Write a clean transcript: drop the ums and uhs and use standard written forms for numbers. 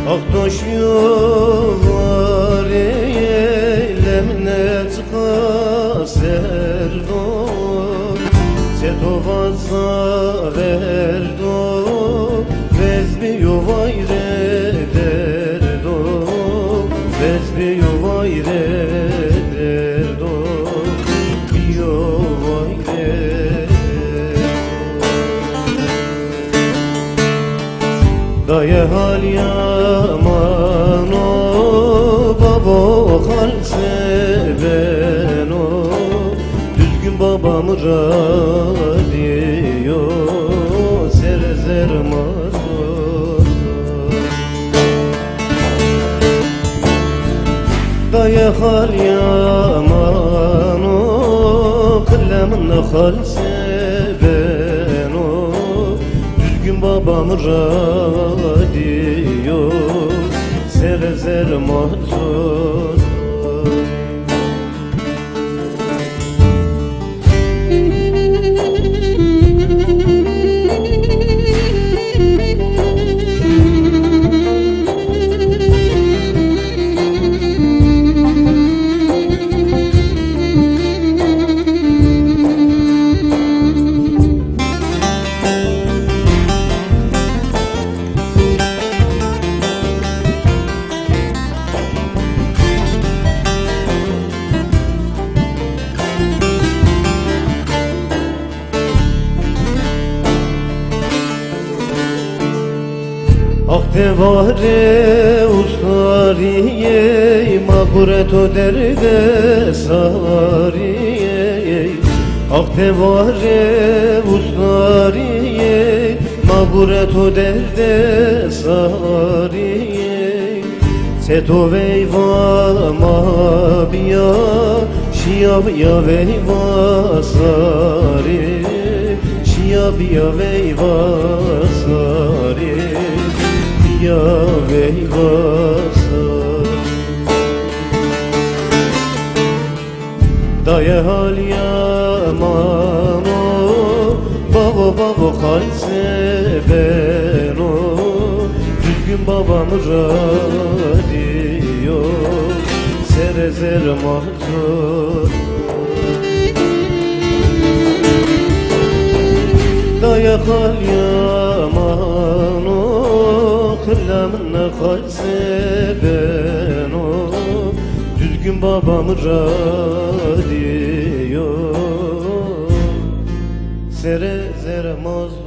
Akdoş yollar eylemine çıkar serdon Setovazza verdo Vezbi yuvay rederdo Vezbi yuvay rederdo Yuvay rederdo Daye hal yaman o baba hal seven o Düzgün babamı radyo serezer mazor Daye hal yaman o kıllamın hal seven o Düzgün babamı radyo serezer mazor Ahtevare ustariye Mabureto derde sariye Ahtevare ustariye Mabureto derde sariye Seto veyva mabiya Şiyabiya veyva sari Şiyabiya veyva sari Ya veyvasar Daye hal yaman o Baba baba hal seven o Düzgün babamı radyo serezer mahzor Daye hal yaman o kıllamına hal seven o Düzgün babamı radyo serezer mazur